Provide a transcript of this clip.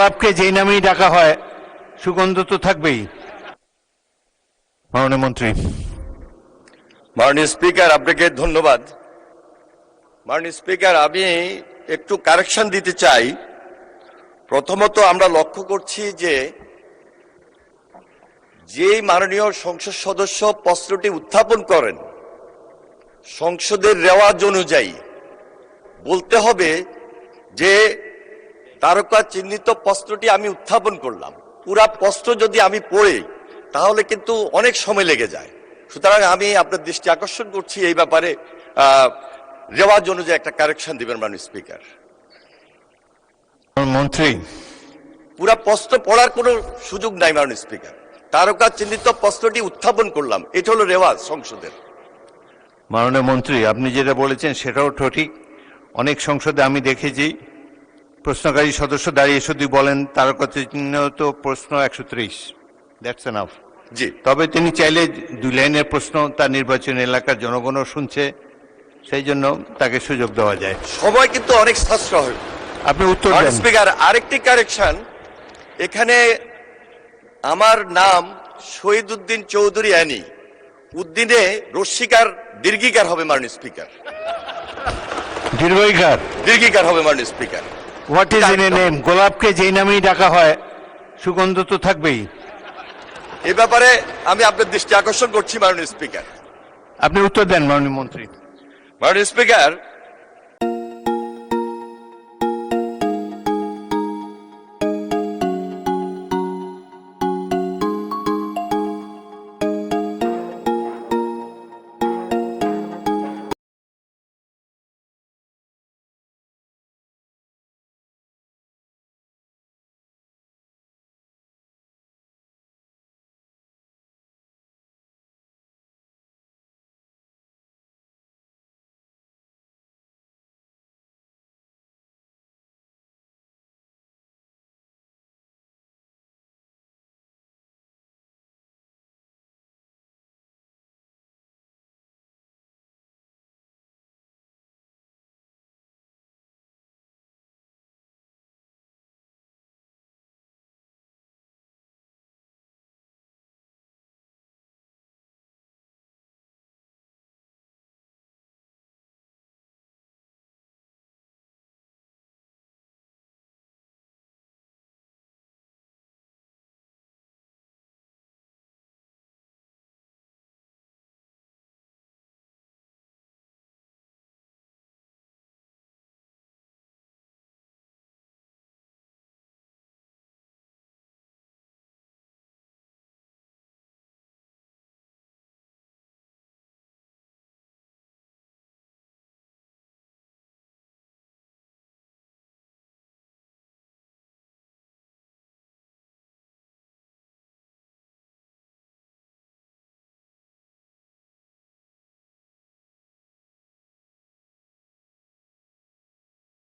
গোলাপকে যেই নামেই ডাকা হয় সুগন্ধ তো থাকবেই। মাননীয় মন্ত্রী। মাননীয় স্পিকার, আপনাকে ধন্যবাদ। মাননীয় স্পিকার, আমি একটু কারেকশন দিতে চাই। প্রথমত আমরা লক্ষ্য করছি যে যেই মাননীয় সংসদ সদস্য প্রশ্নটি উত্থাপন করেন সংসদের রেওয়াজ অনুযায়ী বলতে হবে যে তারকা চিহ্নিত প্রশ্নটি আমি উত্থাপন করলাম। পুরা প্রশ্ন যদি আমি পড়ি তাহলে কিন্তু অনেক সময় লেগে যায়। সুতরাং আমি আপনার দৃষ্টি আকর্ষণ করছি এই ব্যাপারে রেওয়াজ অনুযায়ী একটা কারেকশন দিবেন মাননীয় স্পিকার। মন্ত্রী, পুরা প্রশ্ন পড়ার কোনো সুযোগ নাই মাননীয় স্পিকার। তারকা চিহ্নিত প্রশ্নটি উত্থাপন করলাম, এটা হলো রেওয়াজ সংসদের। মাননীয় মন্ত্রী, আপনি যেটা বলেছেন সেটাও ঠিক। অনেক সংসদে আমি দেখেছি প্রশ্নকারী সদস্য দাঁড়িয়ে শুধু বলেন তারকা চিহ্নিত প্রশ্ন 130, দ্যাটস এনাফ। জি, তবে তিনি চাইলে 2 লাইনের প্রশ্ন তার নির্বাচনী এলাকার জনগণও শুনছে, সেই জন্য তাকে সুযোগ দেওয়া যায়। সময় কিন্তু অনেক সাশ্রয়। আপনি উত্তর দেন। স্পিকার, আরেকটি কারেকশন, এখানে আমার নাম শহীদ উদ্দিন চৌধুরী অ্যানি, উদ্দিনে রস্বীকার দীর্ঘিকার হবে মাননীয় স্পিকার। দীর্ঘিকার হবে মাননীয় speaker. What is in a name? গোলাপকে যেই নামেই ডাকা হয় সুগন্ধ তো থাকবেই। এ ব্যাপারে আমি আপনার দৃষ্টি আকর্ষণ করছি মাননীয় স্পিকার। আপনি উত্তর দেন মাননীয় মন্ত্রী। মাননীয় স্পিকার,